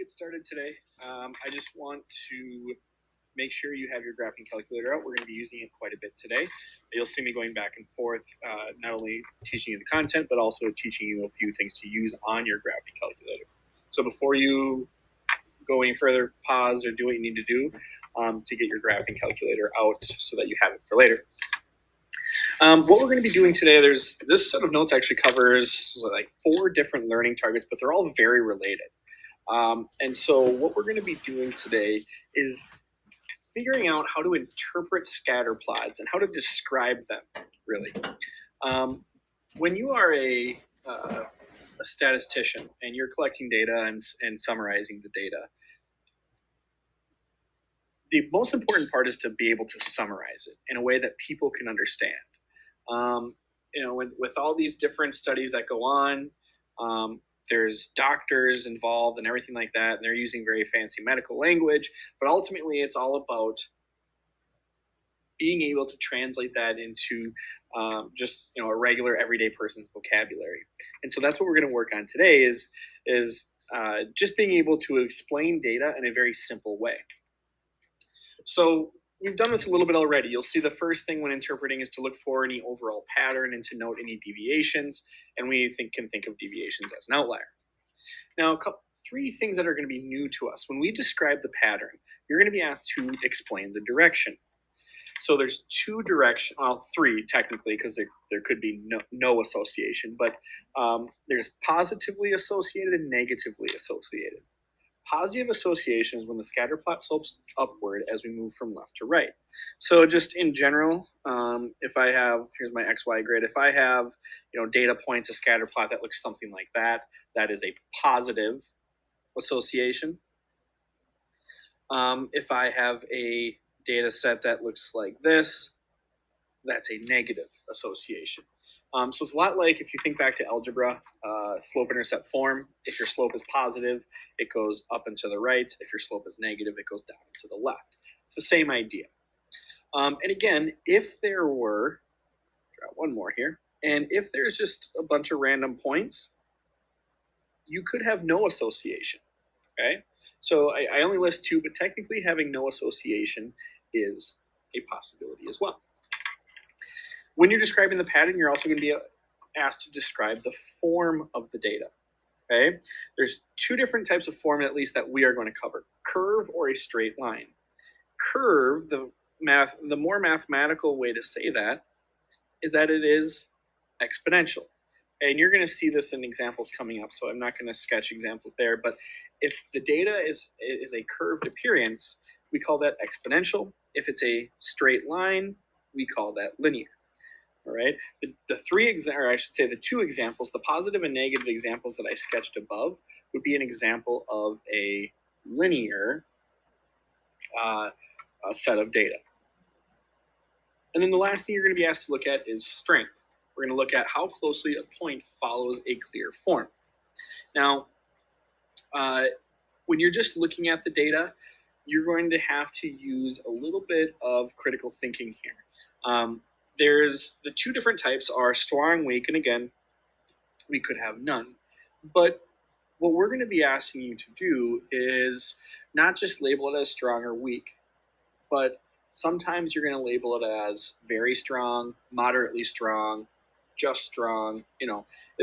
get started today. I just want to make sure you have your graphing calculator out. We're going to be using it quite a bit today. You'll see me going back and forth, not only teaching you the content, but also teaching you a few things to use on your graphing calculator. So before you go any further, pause or do what you need to do to get your graphing calculator out so that you have it for later. What we're going to be doing today, this set of notes actually covers like 4 different learning targets, but they're all very related. And so what we're going to be doing today is figuring out how to interpret scatter plots and how to describe them, really. When you are a statistician and you're collecting data and summarizing the data, the most important part is to be able to summarize it in a way that people can understand. With all these different studies that go on, there's doctors involved and everything like that, and they're using very fancy medical language, but ultimately it's all about being able to translate that into just a regular everyday person's vocabulary. And so that's what we're going to work on today is just being able to explain data in a very simple way. So we've done this a little bit already. You'll see the first thing when interpreting is to look for any overall pattern and to note any deviations, and we can think of deviations as an outlier. Now, 3 things that are going to be new to us. When we describe the pattern, you're going to be asked to explain the direction. So there's 3 technically, because there could be no association, but there's positively associated and negatively associated. Positive association is when the scatter plot slopes upward as we move from left to right. So just in general, if I have, here's my XY grid, if I have data points, a scatter plot that looks something like that, that is a positive association. If I have a data set that looks like this, that's a negative association. So it's a lot like if you think back to algebra, slope-intercept form. If your slope is positive, it goes up and to the right. If your slope is negative, it goes down and to the left. It's the same idea. And again, if there were, draw one more here, and if there's just a bunch of random points, you could have no association, okay? So I only list 2, but technically having no association is a possibility as well. When you're describing the pattern, you're also going to be asked to describe the form of the data, okay? There's 2 different types of form, at least, that we are going to cover, curve or a straight line. Curve, the more mathematical way to say that is that it is exponential. And you're going to see this in examples coming up, so I'm not going to sketch examples there, but if the data is a curved appearance, we call that exponential. If it's a straight line, we call that linear. All right. The 2 examples, the positive and negative examples that I sketched above, would be an example of a linear set of data. And then the last thing you're going to be asked to look at is strength. We're going to look at how closely a point follows a clear form. Now, when you're just looking at the data, you're going to have to use a little bit of critical thinking here. There's the 2 different types are strong, weak, and again, we could have none. But what we're going to be asking you to do is not just label it as strong or weak, but sometimes you're going to label it as very strong, moderately strong, just strong,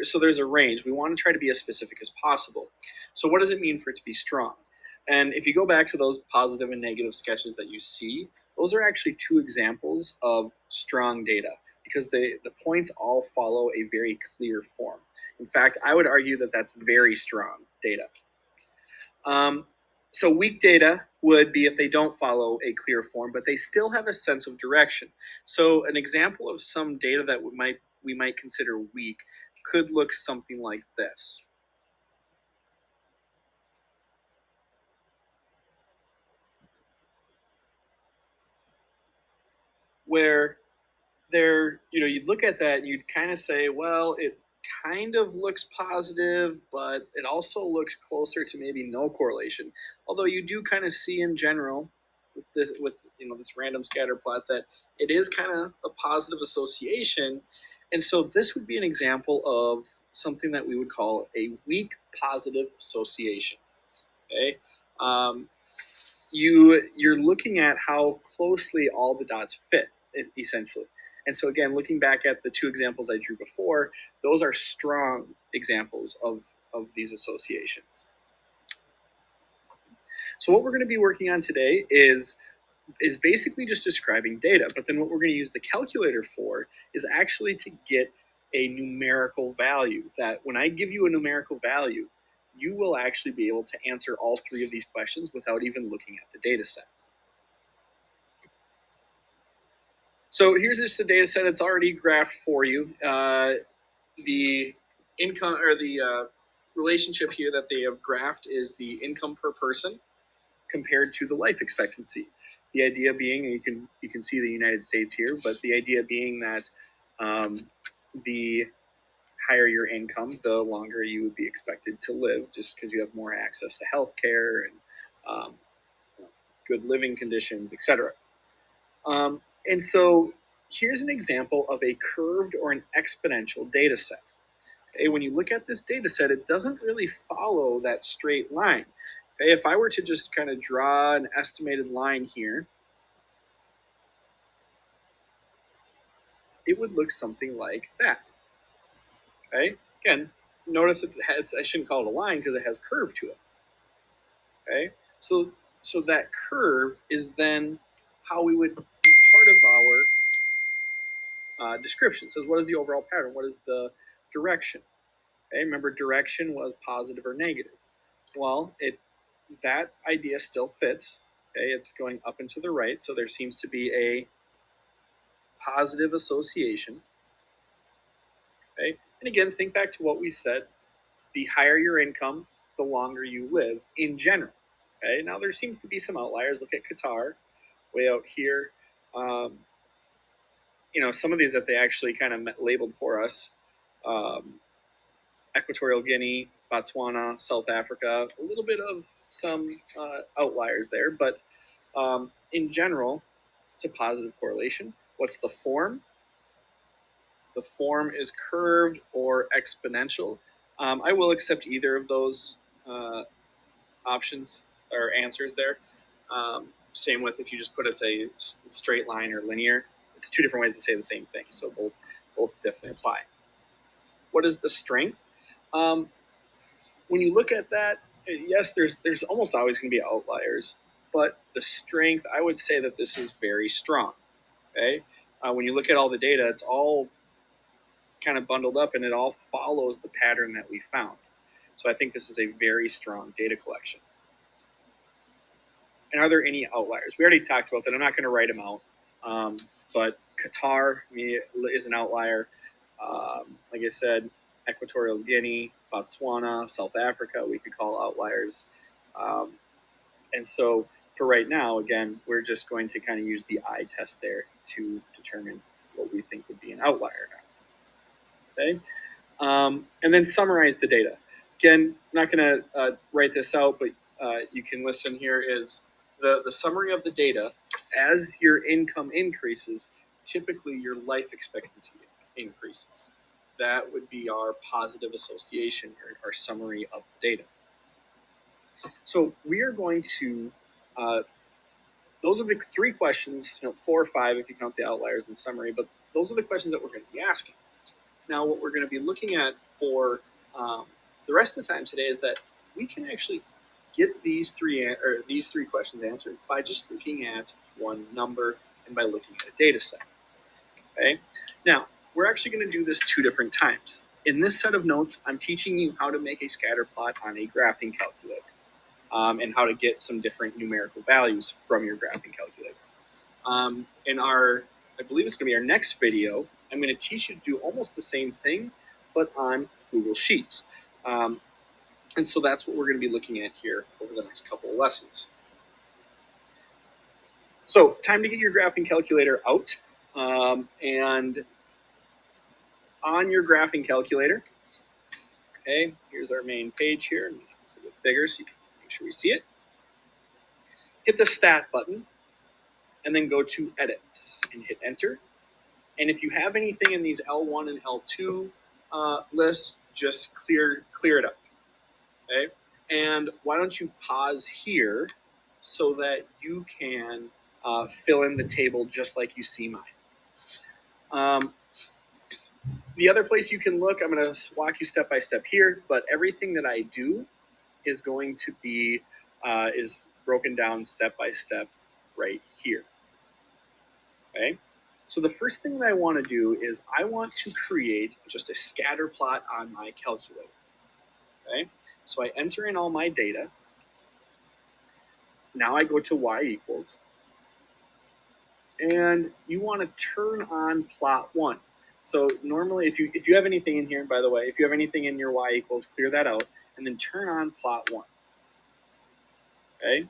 so there's a range. We want to try to be as specific as possible. So what does it mean for it to be strong? And if you go back to those positive and negative sketches that you see, those are actually 2 examples of strong data because the points all follow a very clear form. In fact, I would argue that that's very strong data. So weak data would be if they don't follow a clear form, but they still have a sense of direction. So an example of some data that we might consider weak could look something like this. Where you'd look at that and you'd kind of say, well, it kind of looks positive, but it also looks closer to maybe no correlation. Although you do kind of see in general with this random scatter plot that it is kind of a positive association. And so this would be an example of something that we would call a weak positive association. Okay, you're looking at how closely all the dots fit, essentially. And so again, looking back at the two examples I drew before, those are strong examples of these associations. So what we're going to be working on today is basically just describing data, but then what we're going to use the calculator for is actually to get a numerical value, that when I give you a numerical value, you will actually be able to answer all three of these questions without even looking at the data set. So here's just a data set that's already graphed for you. The income, or the relationship here that they have graphed, is the income per person compared to the life expectancy. The idea being, and you can see the United States here, but the idea being that the higher your income, the longer you would be expected to live, just because you have more access to health care and good living conditions, etc. And so here's an example of a curved or an exponential data set. Okay, when you look at this data set, it doesn't really follow that straight line. Okay, if I were to just kind of draw an estimated line here, it would look something like that. Okay, again, notice it has, I shouldn't call it a line because it has curve to it. Okay, so that curve is then how we would be part of our description. It says, what is the overall pattern? What is the direction? Okay, remember, direction was positive or negative. Well, that idea still fits. Okay, it's going up and to the right, so there seems to be a positive association. Okay, and again, think back to what we said. The higher your income, the longer you live in general. Okay, now there seems to be some outliers. Look at Qatar, way out here. Some of these that they actually kind of labeled for us. Equatorial Guinea, Botswana, South Africa, a little bit of some outliers there, but in general, it's a positive correlation. What's the form? The form is curved or exponential. I will accept either of those options or answers there. Same with if you just put it's a straight line or linear. It's two different ways to say the same thing, so both definitely apply. What is the strength? When you look at that, yes, there's almost always going to be outliers, but the strength, I would say that this is very strong. Okay, when you look at all the data, it's all kind of bundled up and it all follows the pattern that we found. So I think this is a very strong data collection. And are there any outliers? We already talked about that. I'm not going to write them out, but Qatar is an outlier. Like I said, Equatorial Guinea, Botswana, South Africa, we could call outliers. And so for right now, again, we're just going to kind of use the eye test there to determine what we think would be an outlier. Okay, and then summarize the data. Again, I'm not going to write this out, but you can listen here. Is the summary of the data: as your income increases, typically your life expectancy increases. That would be our positive association, or our summary of the data. So we are going to, those are the three questions, 4 or 5 if you count the outliers and summary, but those are the questions that we're going to be asking. Now, what we're going to be looking at for the rest of the time today is that we can actually get these three questions answered by just looking at one number and by looking at a data set. Okay. Now, we're actually going to do this 2 different times. In this set of notes, I'm teaching you how to make a scatter plot on a graphing calculator, and how to get some different numerical values from your graphing calculator. In our, I believe it's going to be our next video, I'm going to teach you to do almost the same thing, but on Google Sheets. And so that's what we're going to be looking at here over the next couple of lessons. So time to get your graphing calculator out. And on your graphing calculator, okay, here's our main page here. It's a bit bigger so you can make sure we see it. Hit the Stat button, and then go to Edit and hit Enter. And if you have anything in these L1 and L2 lists, just clear it up. Okay. And why don't you pause here so that you can fill in the table just like you see mine. The other place you can look, I'm going to walk you step by step here, but everything that I do is going to be is broken down step by step right here. Okay. So the first thing that I want to do is I want to create just a scatter plot on my calculator. Okay. So I enter in all my data. Now I go to y equals. And you want to turn on plot 1. So normally if you have anything in here, by the way, if you have anything in your y equals, clear that out and then turn on plot 1. Okay?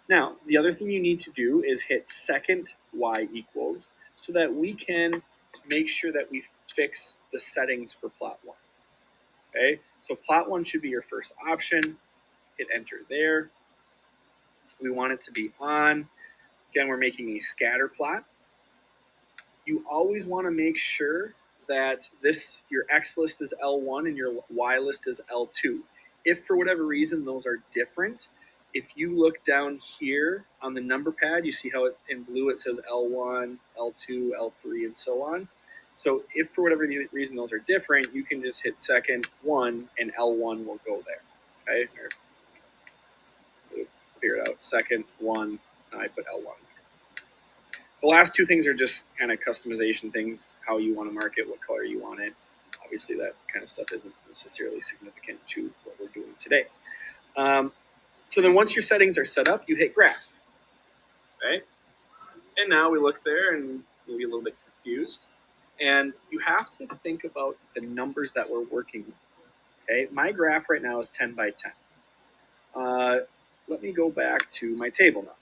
Now, the other thing you need to do is hit second y equals so that we can make sure that we fix the settings for plot 1. Okay? So plot 1 should be your first option. Hit enter there. We want it to be on. Again, we're making a scatter plot. You always want to make sure that your X list is L1 and your Y list is L2. If for whatever reason those are different, if you look down here on the number pad, you see how in blue it says L1, L2, L3, and so on. So if for whatever reason those are different, you can just hit second 1 and L1 will go there. Okay, figure it out. Second 1, and I put L1. The last two things are just kind of customization things, how you want to mark it, what color you want it. Obviously, that kind of stuff isn't necessarily significant to what we're doing today. So then once your settings are set up, you hit graph. Okay? And now we look there and maybe a little bit confused. And you have to think about the numbers that we're working with. Okay? My graph right now is 10 by 10. Let me go back to my table now.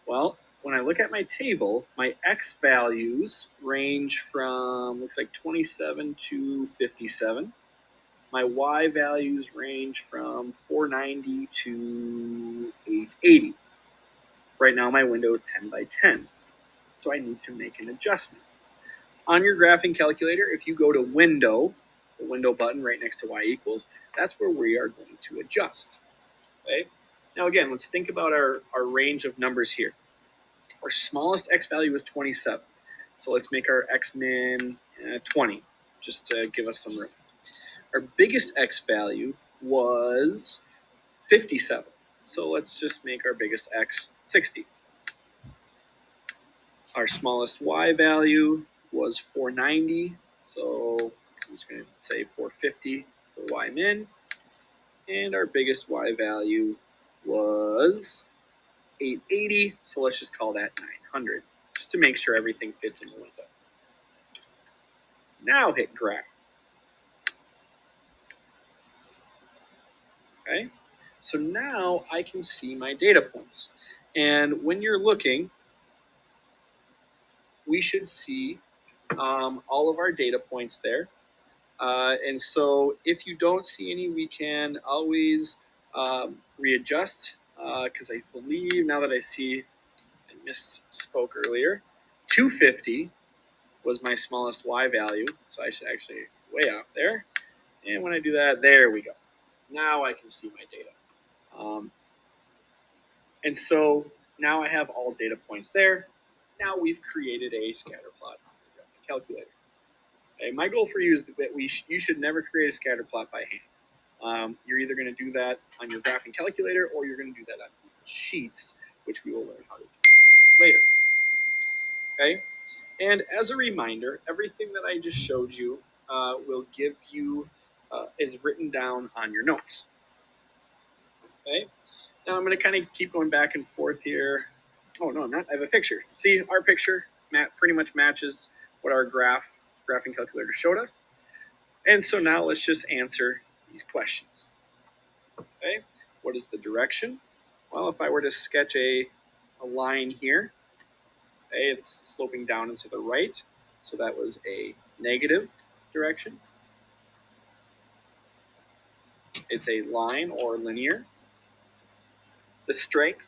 Well, when I look at my table, my X values range from, looks like 27 to 57. My Y values range from 490 to 880. Right now my window is 10 by 10, so I need to make an adjustment. On your graphing calculator, if you go to Window, the window button right next to Y equals, that's where we are going to adjust. Okay? Now again, let's think about our range of numbers here. Our smallest X value is 27. So let's make our X min 20, just to give us some room. Our biggest X value was 57. So let's just make our biggest X 60. Our smallest Y value was 490. So I'm just going to say 450 for Y min. And our biggest Y value was 880. So let's just call that 900. Just to make sure everything fits in the window. Now hit graph. Okay, so now I can see my data points. And when you're looking, we should see all of our data points there. And so if you don't see any, we can always readjust because I believe now that I see, I misspoke earlier, 250 was my smallest Y value. So I should actually way off there. And when I do that, there we go. Now I can see my data. And so now I have all data points there. Now we've created a scatter plot on the graphing calculator. Okay, my goal for you is that you should never create a scatter plot by hand. You're either going to do that on your graphing calculator or you're going to do that on sheets, which we will learn how to do later. Okay, and as a reminder, everything that I just showed you will give you is written down on your notes. Okay. Now I'm going to kind of keep going back and forth here. Oh, no, I'm not. I have a picture. See, our picture pretty much matches what our graphing calculator showed us. And so now let's just answer these questions. Okay, what is the direction? Well, if I were to sketch a line here, okay, it's sloping down and to the right. So that was a negative direction. It's a line or linear. The strength,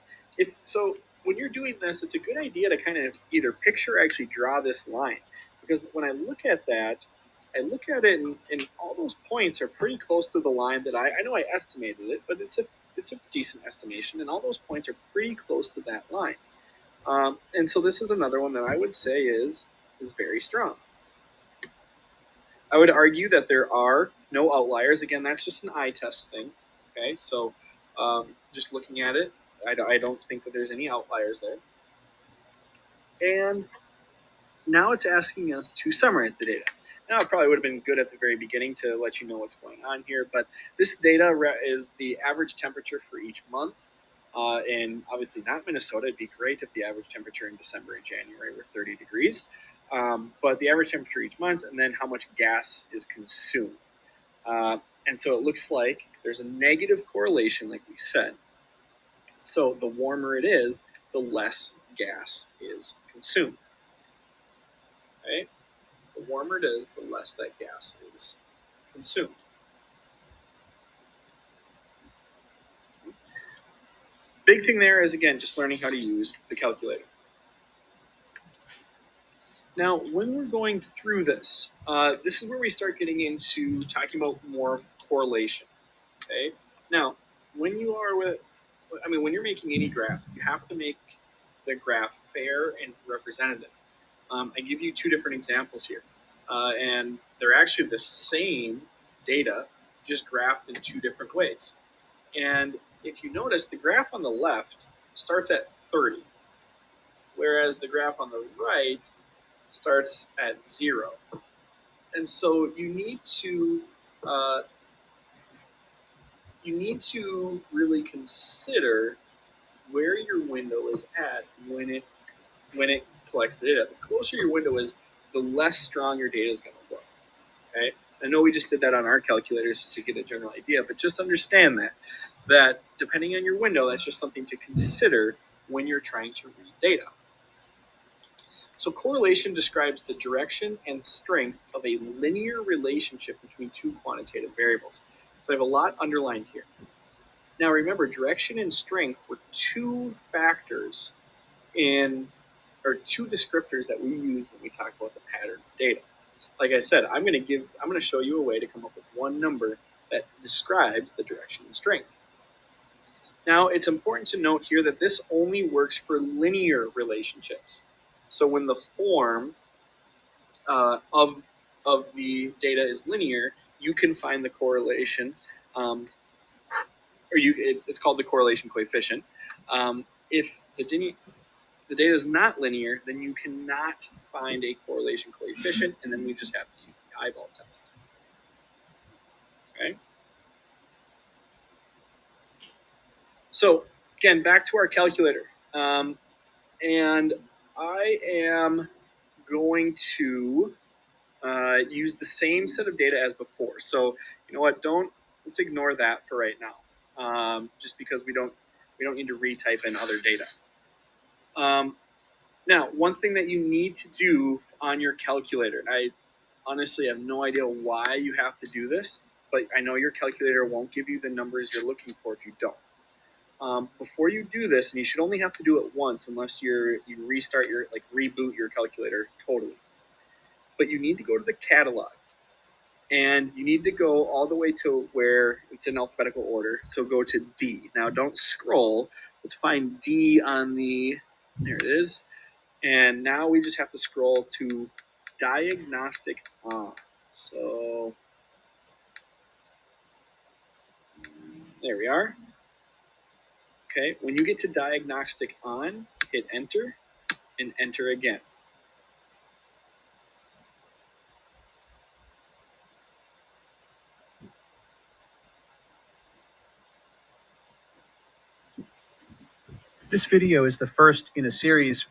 when you're doing this, it's a good idea to kind of either picture or actually draw this line. Because when I look at that, I look at it, and all those points are pretty close to the line that I know I estimated it, but it's a decent estimation, and all those points are pretty close to that line. And so this is another one that I would say is very strong. I would argue that there are no outliers. Again, that's just an eye test thing. Okay, so just looking at it, I don't think that there's any outliers there. And now it's asking us to summarize the data. Now, it probably would have been good at the very beginning to let you know what's going on here, but this data is the average temperature for each month. And obviously not Minnesota. It'd be great if the average temperature in December and January were 30 degrees. But the average temperature each month, and then how much gas is consumed. And so it looks like there's a negative correlation, like we said. So the warmer it is, the less gas is consumed. Okay? The warmer it is, the less that gas is consumed. Big thing there is, again, just learning how to use the calculator. Now, when we're going through this, this is where we start getting into talking about more correlation. Okay. Now, when you are when you're making any graph, you have to make the graph fair and representative. I give you two different examples here, and they're actually the same data, just graphed in two different ways. And if you notice, the graph on the left starts at 30, whereas the graph on the right starts at 0. And so uh, you need to really consider where your window is at when it collects the data. The closer your window is, the less strong your data is going to look. Okay, I know we just did that on our calculators just to get a general idea, but just understand that depending on your window, that's just something to consider when you're trying to read data. So correlation describes the direction and strength of a linear relationship between two quantitative variables. So I have a lot underlined here. Now remember, direction and strength were two factors or two descriptors that we use when we talk about the pattern of data. Like I said, I'm going to show you a way to come up with one number that describes the direction and strength. Now, it's important to note here that this only works for linear relationships. So when the form of the data is linear, you can find the correlation, it's called the correlation coefficient. If the data is not linear, then you cannot find a correlation coefficient, and then we just have to use the eyeball test. Okay. So again, back to our calculator, and I am going to use the same set of data as before. So you know what? Let's ignore that for right now, just because we don't need to retype in other data. Now, one thing that you need to do on your calculator, and I honestly have no idea why you have to do this, but I know your calculator won't give you the numbers you're looking for if you don't. Before you do this, and you should only have to do it once unless you restart reboot your calculator totally. But you need to go to the catalog, and you need to go all the way to where it's in alphabetical order. So go to D. Now don't scroll. Let's find D on there it is. And now we just have to scroll to diagnostic on. So there we are. Okay, when you get to diagnostic on, hit enter and enter again. This video is the first in a series